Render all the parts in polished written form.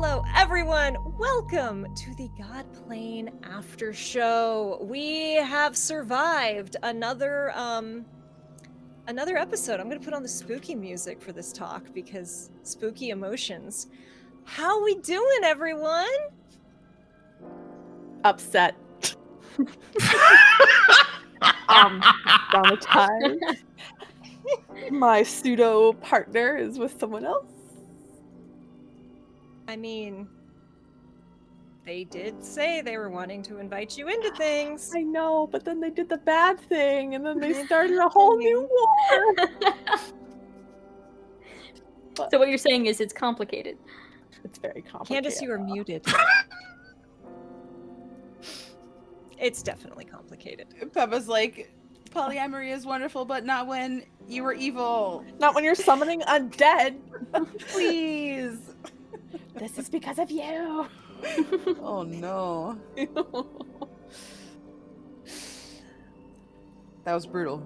Hello, everyone. Welcome to the Godplane After Show. We have survived another episode. I'm going to put on the spooky music for this talk because spooky emotions. How we doing, everyone? Upset. Traumatized. My pseudo partner is with someone else. I mean, they did say they were wanting to invite you into things. I know, but then they did the bad thing, and then they started a whole new war. So what you're saying is it's complicated. It's very complicated. Candace, you are muted. It's definitely complicated. Pepa's like, polyamory is wonderful, but not when you were evil. Not when you're summoning undead. Please. This is because of you. Oh no. That was brutal.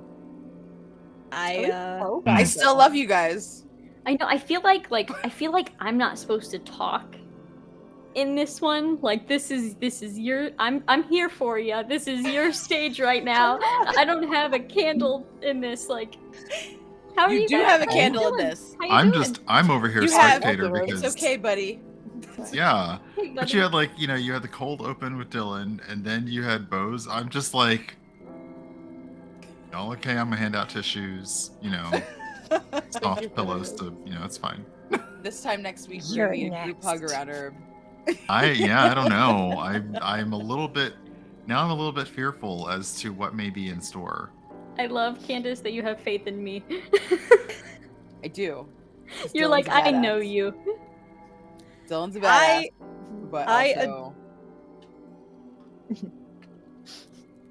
I still love you guys. I know. I feel like I'm not supposed to talk in this one. Like this is your. I'm here for you. This is your stage right now. I don't have a candle in this. Like, how are you? You do guys? have a How you candle in doing? this. How you doing? I'm over here You have- spectator because It's okay, buddy. yeah. Hey, But buddy. you had you had the cold open with Dillon, and then you had Bose. I'm just like, oh, okay, I'm gonna hand out tissues, soft pillows to, it's fine. This time next week, we're You're gonna need a group hug next. around Herb. I don't know. I'm a little bit fearful as to what may be in store. I love, Candace, that you have faith in me. I do. 'Cause You're Dillon's like, a I know badass. you. Dylan's a badass, but I also...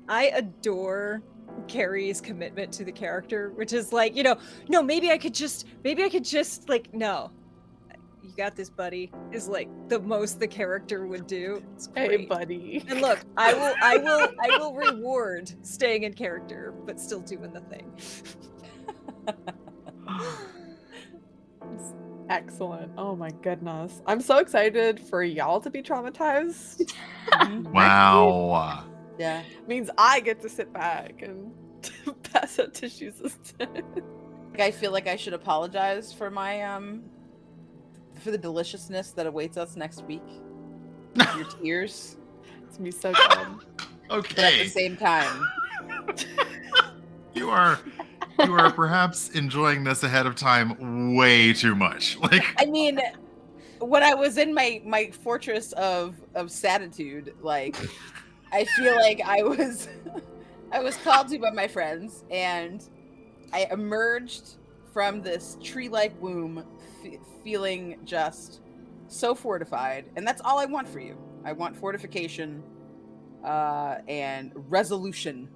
I adore Carrie's commitment to the character, which is like, no, maybe I could just like, no, you got this, buddy, is like the most the character would do. It's great. Hey, buddy. And look, I will reward staying in character, but still doing the thing. Excellent. Oh my goodness. I'm so excited for y'all to be traumatized. Wow. Yeah. Means I get to sit back and pass out tissues instead. I feel like I should apologize for my for the deliciousness that awaits us next week. Your tears. It's gonna be so good. But at Okay. the same time, You are perhaps enjoying this ahead of time way too much. Like, I mean, when I was in my fortress of Satitude, like, I feel like I was called to by my friends, and I emerged from this tree-like womb feeling just so fortified, and that's all I want for you. I want fortification and resolution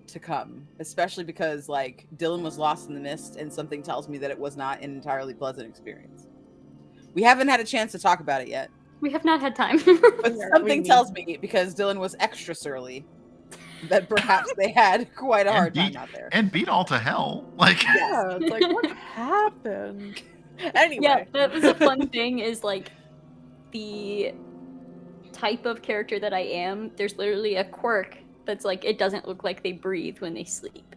to come, especially because like Dillon was lost in the mist, and something tells me that it was not an entirely pleasant experience. We haven't had a chance to talk about it yet, We have not had time. but something tells me, because Dillon was extra surly, that perhaps they had quite a hard time out there. and beat all to hell. Like, Yeah, it's like, what happened? Anyway. Yeah, that was a fun thing, is like the type of character that I am, there's literally a quirk that's like, it doesn't look like they breathe when they sleep.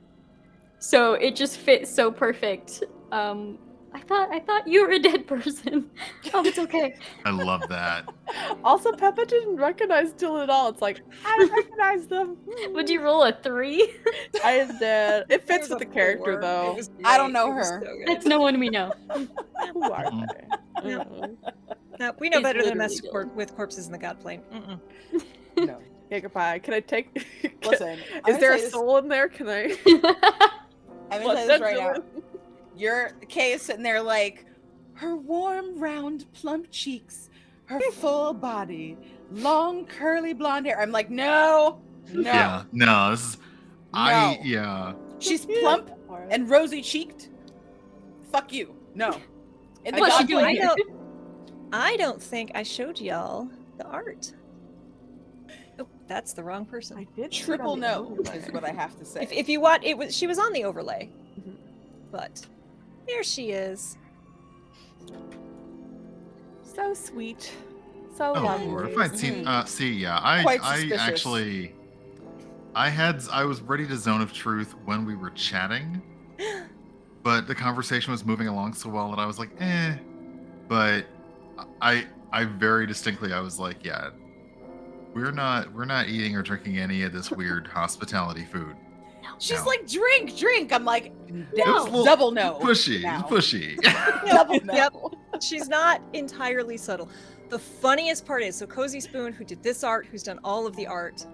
So it just fits so perfect. I thought you were a dead person. Oh, it's okay. I love that. Also, Pepa didn't recognize Dillon at all. It's like, I didn't recognize them. Would you roll a 3? I did. It fits was with the a character, 4. though. It was I don't great. know It was her. so good. That's no one we know. Who are they? No. No, we know It's better than literally mess Dillon. with corpses in the Godplane. Mm-mm. No, Okay, goodbye. Can I take... listen. Is there a soul in there? Can I... I'm gonna What's say this that, right now. Dillon? Your Kay is sitting there like, her warm, round, plump cheeks, her full body, long, curly blonde hair. I'm like, no. Yeah. No, this is yeah. She's plump and rosy cheeked. Fuck you. No. And the What's she Godplane- doing here? I don't think I showed y'all the art. Oh, that's the wrong person. I did Triple put it on no the overlay. is what I have to say. If you want, she was on the overlay, Mhm. but there she is. So sweet. So Oh lovely. Lord, if I'd seen, yeah, Quite I suspicious. actually, I was ready to zone of truth when we were chatting, but the conversation was moving along so well that I was like, eh. But I very distinctly, I was like, yeah, we're not eating or drinking any of this weird hospitality food. She's No. like, drink. I'm like, It was a little double no. pushy, now. pushy. Double no. Yep. She's not entirely subtle. The funniest part is, so Cozy Spoon, who did this art, who's done all of the art,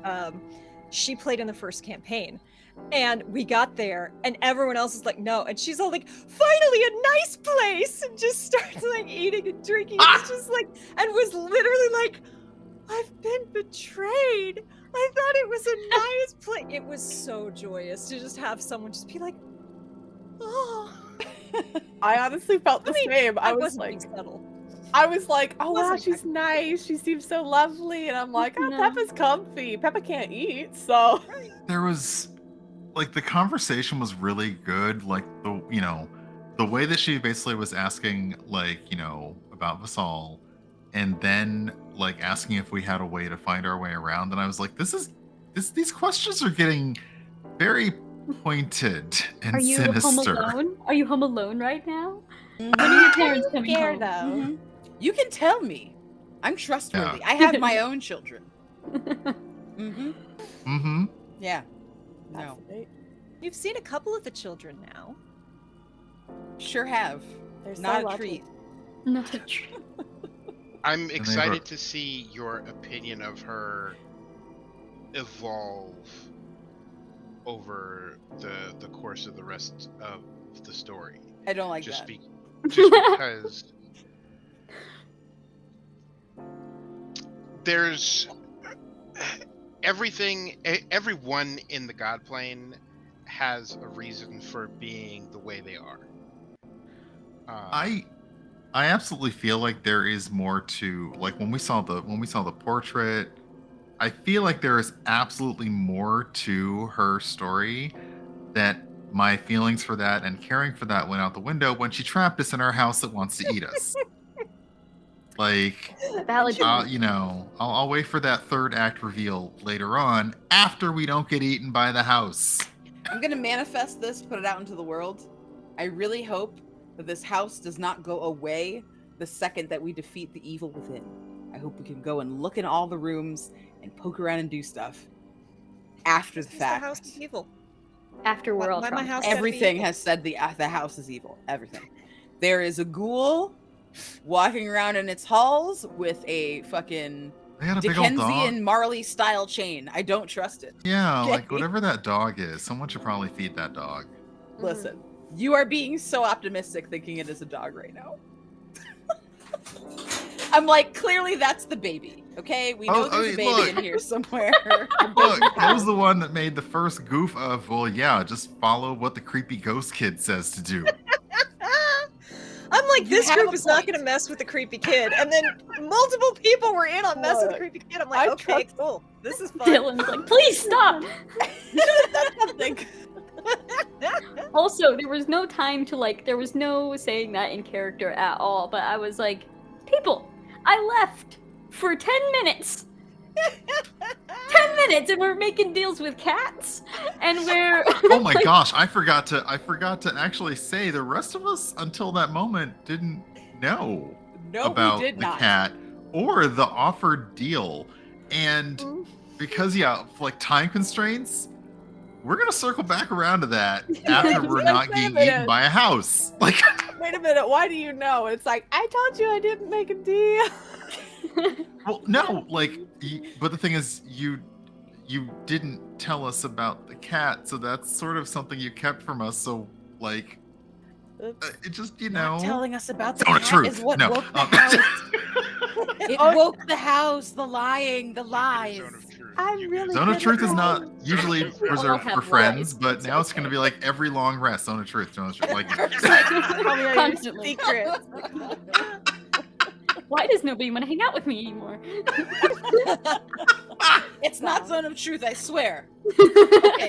she played in the first campaign. And we got there, and everyone else is like, no. And she's all like, finally, a nice place! And just starts like eating and drinking. And it's just like, and was literally like, I've been betrayed. I thought it was a nice place. It was so joyous to just have someone just be like, oh. I honestly felt the same. I was wasn't like, being subtle. I was like, oh wow, Wasn't she's nice. She seems so lovely. And I'm like, oh, No. Peppa's comfy. Peppa can't eat, so. There was, like, the conversation was really good. Like, the way that she basically was asking, like, about Vasal, and then, like, asking if we had a way to find our way around. And I was like, these questions are getting very pointed and Are you sinister. home alone? Are you home alone right now? Mhm. When are your parents coming Scared home? of. Mhm. You can tell me. I'm trustworthy. I have my own children. Mm-hmm. Mm-hmm. Yeah. That's No. it. You've seen a couple of the children now. Sure have. They're so Not a lucky. treat. Not a tree. I'm they excited wrote- to see your opinion of her evolve over the course of the rest of the story. I don't like just that. just because there's everyone in the Godplane has a reason for being the way they are. I absolutely feel like there is more to, like, when we saw the portrait, I feel like there is absolutely more to her story, that my feelings for that and caring for that went out the window when she trapped us in our house that wants to eat us. Like, Valid. I'll wait for that third act reveal later on, after we don't get eaten by the house. I'm gonna manifest this, put it out into the world. I really hope that this house does not go away the second that we defeat the evil within. I hope we can go and look in all the rooms and poke around and do stuff after the It's fact. The house is evil. After we're all Why my traumatized. house gotta be Everything evil? has said the house is evil. Everything. There is a ghoul walking around in its halls with a fucking They had a big old dog. Dickensian Marley style chain. I don't trust it. Yeah, like Okay. whatever that dog is, someone should probably feed that dog. Listen, you are being so optimistic thinking it is a dog right now. I'm like, clearly that's the baby. Okay, we know there's a baby look. in here somewhere. Look, that was the one that made the first goof of, well, yeah, just follow what the creepy ghost kid says to do. I'm like, You this have group a is not point. going to mess with the creepy kid. And then multiple people were in on messing with the creepy kid. I'm like, I okay, trust- cool. This is fun. Dylan's like, please stop. That's something. Also, there was no time to there was no saying that in character at all, but I was like, people, I left for 10 minutes. 10 minutes and we're making deals with cats and we're Oh my gosh, I forgot to actually say the rest of us until that moment didn't know No, about we did the not. cat or the offered deal. And because like time constraints, we're gonna circle back around to that after we're not Wait a getting minute. eaten by a house. Like, Wait a minute, why do you know? It's like, I told you I didn't make a deal. well, no, like, but the thing is, you didn't tell us about the cat, so that's sort of something you kept from us. So, like, it just, Not telling us about the Zone of cat truth. is what No. woke the house. It woke the house. The lying, the lies. Zone of truth. I'm You really guys- Zone of good Truth at is not that. usually Zone of Truth. reserved have for friends, lies. but It's now it's going to be like every long rest. Zone of Truth. Like, Tell me your Constantly. secrets. Why does nobody want to hang out with me anymore? It's not Wow. zone of truth, I swear. Okay,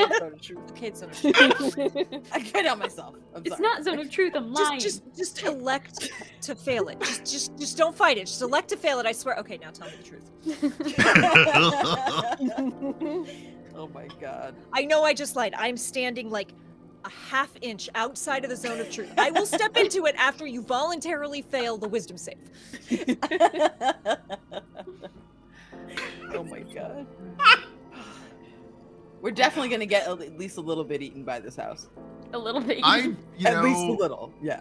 it's zone of truth. Okay, it's Zone of Truth. I can't help myself. I'm It's sorry. not zone of truth. I'm lying. Just elect to fail it. Just don't fight it. Just elect to fail it. I swear. Okay, now tell me the truth. Oh my god. I know I just lied. I'm standing like a half inch outside of the zone of truth. I will step into it after you voluntarily fail the wisdom save. Oh my god. We're definitely gonna get at least a little bit eaten by this house. A little bit. You At least a know, little. Yeah.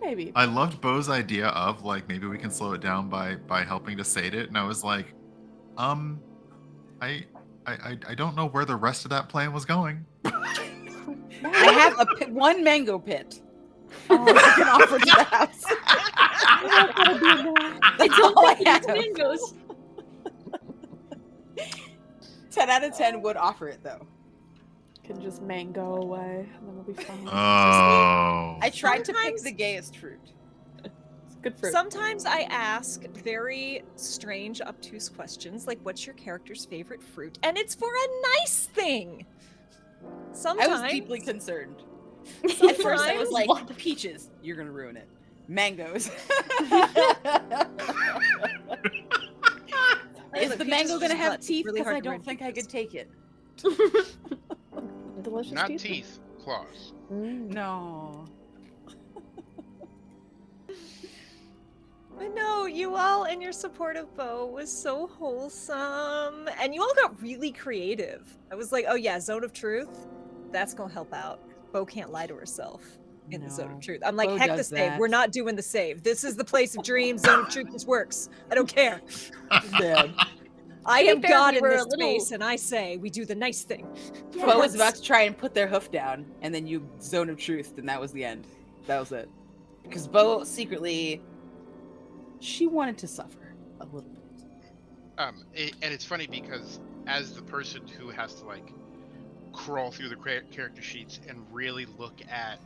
Maybe. I loved Bo's idea of like maybe we can slow it down by helping to sate it, and I was like, I don't know where the rest of that plan was going. I have one mango pit. I can offer to the house. That's all I have. Mangoes. 10 out of 10 would offer it though. Can just mango away, and then we'll be fine. Oh. I tried to pick Sometimes- the gayest fruit. It's good fruit. Sometimes I ask very strange, obtuse questions like, "What's your character's favorite fruit?" And it's for a nice thing. Sometimes I was deeply concerned. At first I was like, peaches, you're gonna ruin it. Mangoes. Is the mango gonna have teeth? Really Because hard I to don't read think I could take it. Delicious Not teeth. teeth, claws. No. But no, you all and your support of Bo was so wholesome. And you all got really creative. I was like, oh yeah, Zone of Truth, that's gonna help out. Bo can't lie to herself in the Zone No. of Truth. I'm like, Bo heck the does save. We're that. not doing the save. This is the place of dreams. Zone of Truth, this works. I don't care. Dead. I To be am fair, God we in were a this little- space, and I say we do the nice thing. Bo was about to try and put their hoof down, and then you Zone of Truth, and that was the end. That was it. Because Bo secretly, she wanted to suffer a little bit. And it's funny because as the person who has to like crawl through the character sheets and really look at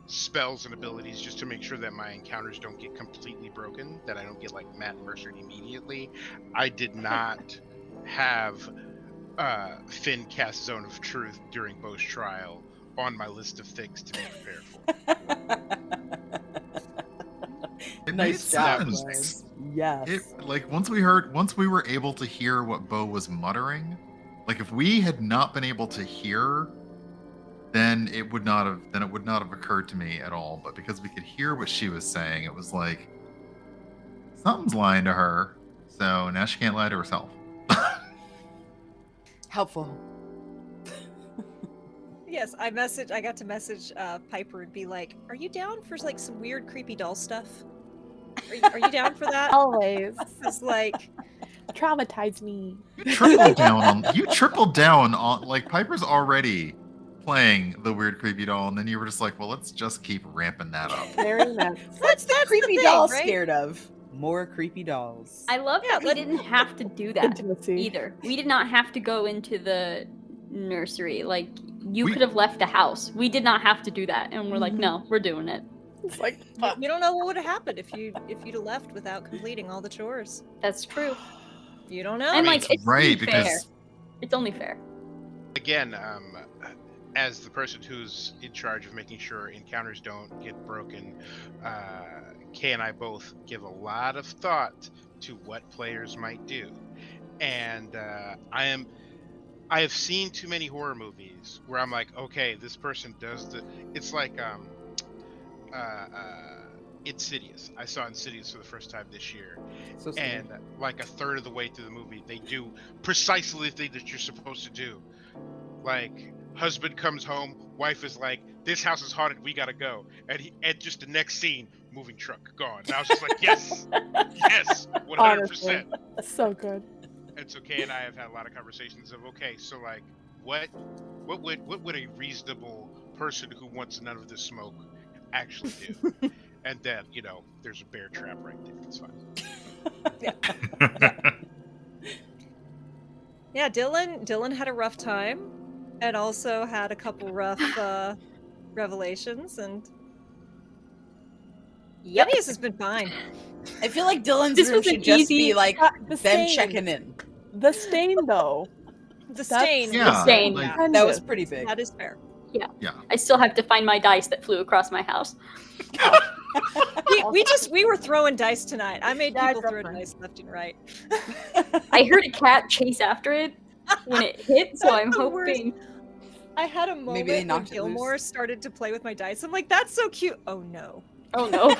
spells and abilities just to make sure that my encounters don't get completely broken, that I don't get like Matt Mercer immediately, I did not have Finn cast Zone of Truth during Bo's trial on my list of things to be prepared for. It Nice made job, sense. Glenn. Yes. It like once we were able to hear what Bo was muttering, like if we had not been able to hear, then it would not have occurred to me at all. But because we could hear what she was saying, it was like something's lying to her. So now she can't lie to herself. Helpful. Yes, I got to message Piper and be like, "Are you down for like some weird, creepy doll stuff? Are you down for that?" Always. It's like, Traumatize me. You tripled down on like Piper's already playing the weird creepy doll, and then you were just like, well, let's just keep ramping that up. Very nice. What's the that's the creepy thing, doll right? scared of? More creepy dolls. I love Yeah, that we didn't have to do that Intimacy. either. We did not have to go into the nursery. Like, you We- could have left the house. We did not have to do that. And we're like, no, we're doing it. It's like, you don't know what would have happened if you'd have left without completing all the chores. That's true. You don't know. And mean, like, it's it's right, only fair. because- It's only fair. Again, as the person who's in charge of making sure encounters don't get broken, Kay and I both give a lot of thought to what players might do, and I have seen too many horror movies where I'm like, okay, this person does the. It's like Insidious. I saw Insidious for the first time this year, So scary. and like a third of the way through the movie, they do precisely the thing that you're supposed to do. Like, husband comes home, wife is like, "This house is haunted, we gotta go," and just the next scene, moving truck gone. And I was just like, yes, yes, 100%. so good. And so Kay and I have had a lot of conversations of, okay, so like, what would a reasonable person who wants none of this smoke actually do? And then, there's a bear trap right there. It's fine. Yeah, Dillon had a rough time, and also had a couple rough revelations, and Phineas has been fine. I feel like Dylan's This room was an should just easy- be like The them same. checking in. The stain, though. The That's- stain. Yeah, stain. like- That was pretty big. That is fair. I still have to find my dice that flew across my house. We were throwing dice tonight. I made Yeah, I people dropped throw mine. dice left and right. I heard a cat chase after it when it hit, so I'm That's the worst. hoping. I had a Maybe moment they when knocked it Gilmore loose. started to play with my dice. I'm like, that's so cute. Oh no. Oh no.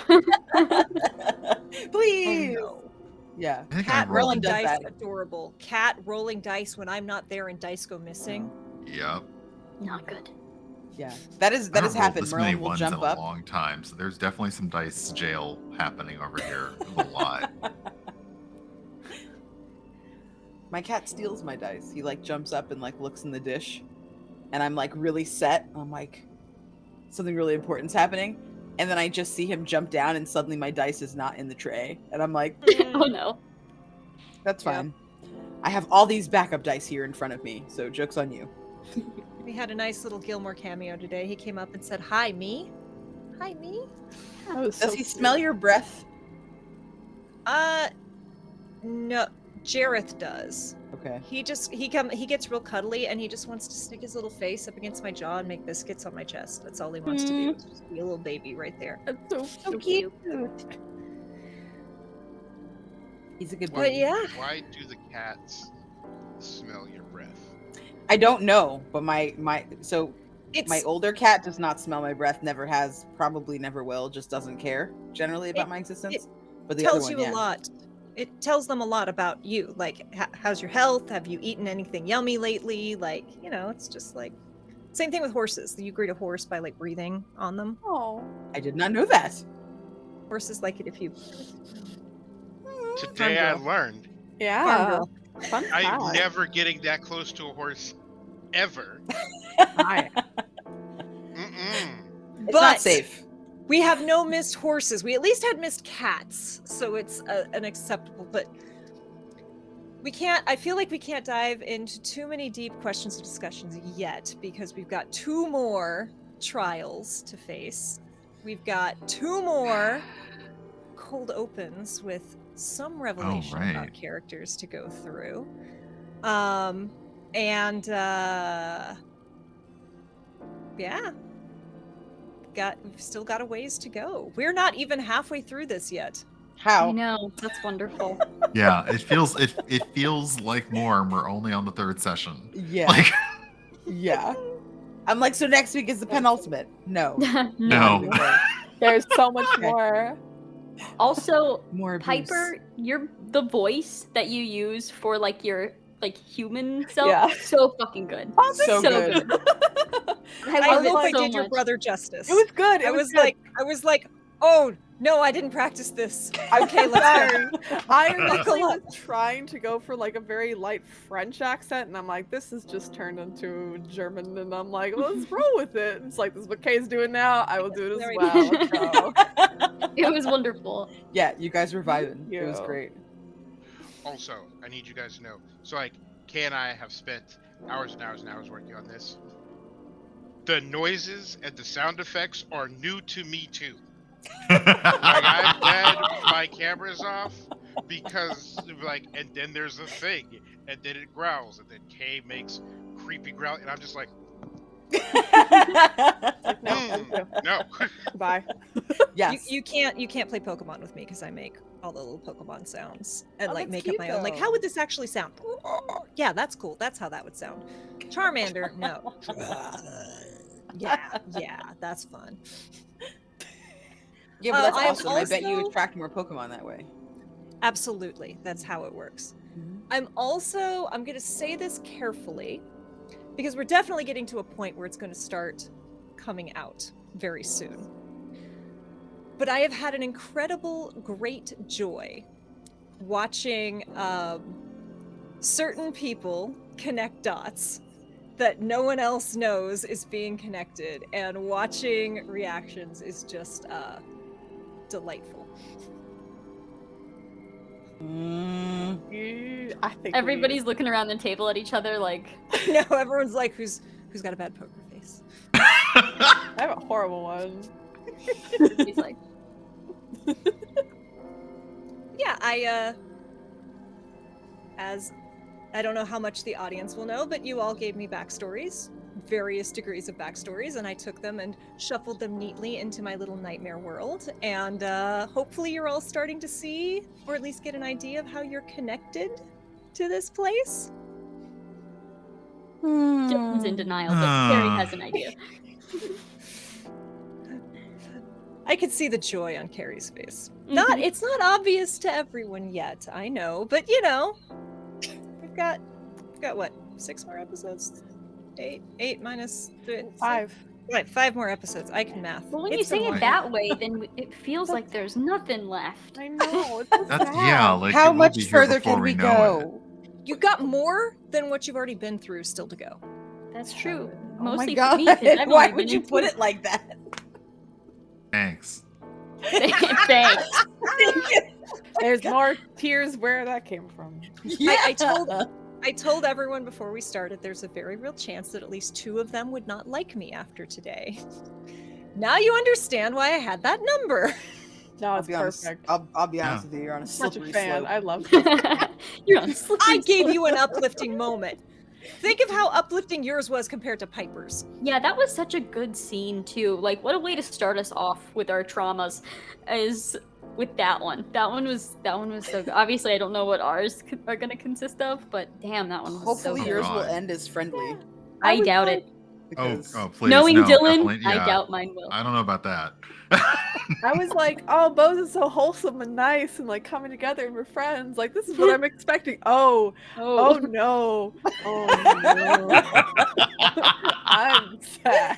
Please. Oh no. Yeah. I think Cat I Roland rolling does dice, that. adorable. Cat rolling dice when I'm not there and dice go missing. Yep. Not good. Yeah. That I has haven't rolled happened. this many Merlin will ones jump in a up. long time, so there's definitely some dice jail happening over here. A lot. My cat steals my dice. He like jumps up and like looks in the dish, and I'm like really set. I'm like, something really important's happening, and then I just see him jump down, and suddenly my dice is not in the tray, and I'm like, Oh no. that's Yep. fine. I have all these backup dice here in front of me, so joke's on you. We had a nice little Gilmore cameo today. He came up and said, "Hi, me. Hi, me." That was Does so he cute. smell your breath? No. Jareth does. Okay. He gets real cuddly and he just wants to stick his little face up against my jaw and make biscuits on my chest. That's all he wants to do. Is just be a little baby right there. That's so cute. He's a good But boy. yeah. Why do the cats smell your breath? I don't know, but my It's my older cat does not smell my breath. Never has. Probably never will. Just doesn't care generally about my existence. But the other tells one, you yeah. a lot. It tells them a lot about you. Like, how's your health? Have you eaten anything yummy lately? Like, it's just like same thing with horses. You greet a horse by like breathing on them. Oh. I did not know that. Horses like it if you. Today I girl. learned Farm Yeah. girl. Fun I'm fact. never getting that close to a horse ever. Hi. Mm-mm. It's not safe. We have no missed horses. We at least had missed cats, so it's an acceptable. But we can't. I feel like we can't dive into too many deep questions of discussions yet because we've got 2 more trials to face. We've got 2 more cold opens with some revelation right. about characters to go through. Yeah. We've still got a ways to go. We're not even halfway through this yet. I How? know. That's wonderful. Yeah, it feels like more, and we're only on the 3rd session. Yeah. Like, Yeah. I'm like, so next week is the penultimate. No. no. Okay. There's so much Okay. more. Also, More abuse. Piper, the voice that you use for like your like human self, Yeah. so fucking good. So good. I I love hope I it so did your much. brother justice. It was good. It I was was good. like, oh no, I didn't practice this. Okay, let's Sorry. go. I initially was trying to go for like a very light French accent, and I'm like, this has just turned into German, and I'm like, let's roll with it. It's like, this is what Kay's doing now. I will do it There as we well. Let's go. It was wonderful. Yeah, you guys were vibing. It was you. great. Also, I need you guys to know. So, like, Kay and I have spent hours and hours and hours working on this. The noises and the sound effects are new to me too. Like, I'm glad my camera's off because, like, and then there's a thing, and then it growls, and then Kay makes creepy growl, and I'm just like, No, thank you. no. Bye. Yes. You can't play Pokemon with me because I make all the little Pokemon sounds and Oh, like that's make up cute, my own. Like, though. how would this actually sound? Yeah, that's cool. That's how that would sound. Charmander, no. Yeah, that's fun. Yeah, but that's I am awesome. I bet you also- attract more Pokemon that way. Absolutely, that's how it works. Mhm. I'm going to say this carefully because we're definitely getting to a point where it's going to start coming out very soon. But I have had an incredible, great joy watching certain people connect dots that no one else knows is being connected, and watching reactions is just delightful. I think Everybody's looking around the table at each other like, No, everyone's like, who's got a bad poker face? I have a horrible one. he's like, Yeah, I as I don't know how much the audience will know, but you all gave me backstories, various degrees of backstories, and I took them and shuffled them neatly into my little nightmare world. And hopefully you're all starting to see, or at least get an idea of how you're connected to this place. Dillon's in denial, but Carrie has an idea. I could see the joy on Carrie's face. It's not obvious to everyone yet, I know, but you know, we've got what, 6 more episodes? 8 minus 3, 5. Right, 5 more episodes. I can math. Well, when you It's say been it that way, then it feels like there's nothing left. I know. It's so That's sad. like How it will be much here further before can we know go? You got more than what you've already been through still to go. That's true. Oh my Mostly god! for me, 'cause I've Why only would been you in put 2. it like that? Thanks. Thanks. There's more tears where that came from. I told everyone before we started there's a very real chance that at least 2 of them would not like me after today. Now you understand why I had that number. No, I'll it's be honest. perfect. I'll be honest with you. You're on a Such a slippery fan. slope. I love this. You're on slippery I gave slope. you an uplifting moment. Think of how uplifting yours was compared to Piper's. Yeah, that was such a good scene too. Like, what a way to start us off with our traumas, is with that one. That one was so good. Obviously, I don't know what ours are gonna consist of, but damn, that one was Hopefully so good. yours will God. end as friendly. I was doubt like- it. Because Oh, please. Knowing no, Dillon, definitely, I yeah. doubt mine will. I don't know about that. I was like, oh, Bose is so wholesome and nice and like coming together and we're friends. Like, this is what I'm expecting. Oh no. Oh no. I'm sad.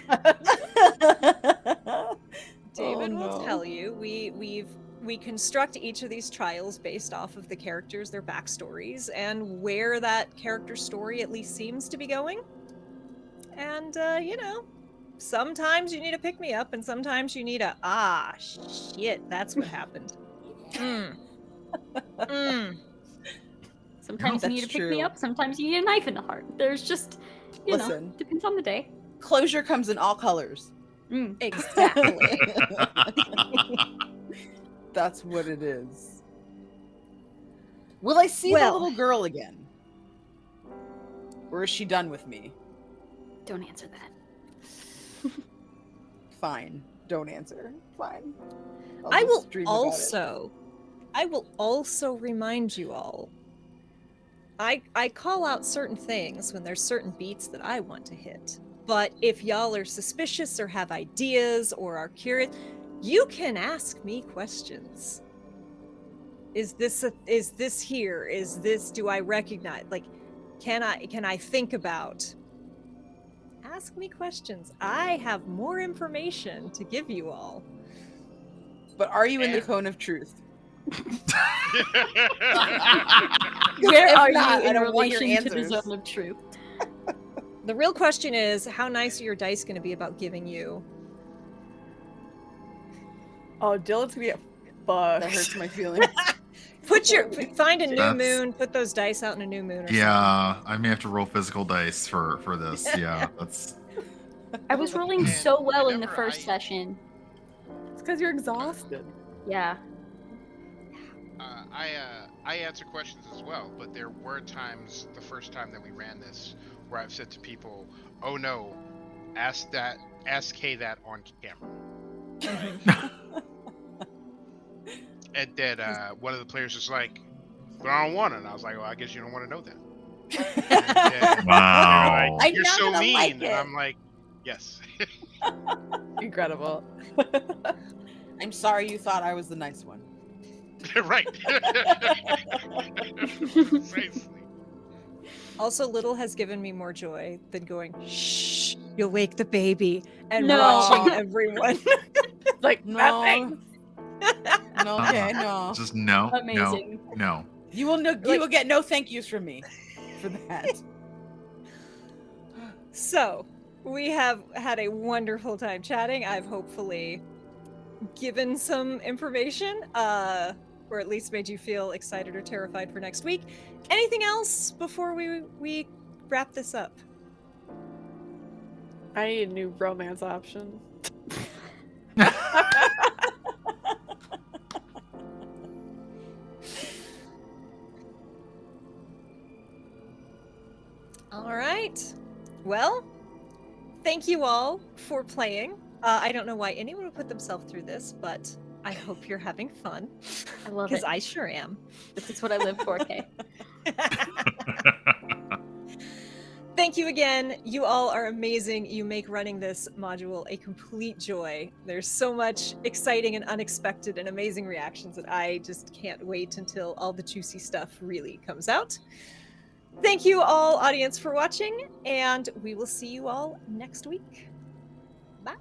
David Oh, will no. tell you we construct each of these trials based off of the characters, their backstories, and where that character story at least seems to be going. And you know, sometimes you need to pick me up, and sometimes you need a shit, that's what happened. Sometimes you need to That's pick me true. up. Sometimes you need a knife in the heart. There's just, you know, Listen. depends on the day. Closure comes in all colors. Exactly. That's what it is. Will I see the Well- little girl again? Or is she done with me? Don't answer that. Fine. Don't answer. Fine. I'll I just will dream about it. I will also remind you all. I call out certain things when there's certain beats that I want to hit. But if y'all are suspicious or have ideas or are curious, you can ask me questions. Is this here? Is this, do I recognize? Like, can I think about? Ask me questions. I have more information to give you all. But are you in the cone of truth? Where If are not, you I in don't want your relation to the answers. zone of truth? The real question is, how nice are your dice going to be about giving you? Oh, Dillon's gonna get That fucked. hurts my feelings. Find a new That's- moon, put those dice out in a new moon. Or Yeah, I may have to roll physical dice for this. Yeah, that's. I was rolling And so well in the whenever first I- session. It's because you're exhausted. Yeah. I answer questions as well, but there were times the first time that we ran this where I've said to people, "Oh no, ask Kay that on camera." And then one of the players was like, "But I don't want it." And I was like, "Well, I guess you don't want to know that." And then Wow. they're like, I'm "You're not so gonna mean," like and it. I'm like, "Yes." Incredible. I'm sorry you thought I was the nice one. Right. Precisely. Also, Little has given me more joy than going, shh, you'll wake the baby, and No. watching everyone. Like, No. nothing. No, okay, no. Just no, Amazing. no. You will get no thank yous from me for that. So, we have had a wonderful time chatting. I've hopefully given some information, or at least made you feel excited or terrified for next week. Anything else before we wrap this up? I need a new romance option. All right. Well, thank you all for playing. I don't know why anyone would put themselves through this, but I hope you're having fun. I love Because it. I sure am. This is what I live for, Kay. Thank you again. You all are amazing. You make running this module a complete joy. There's so much exciting and unexpected and amazing reactions that I just can't wait until all the juicy stuff really comes out. Thank you all, audience, for watching, and we will see you all next week. Bye.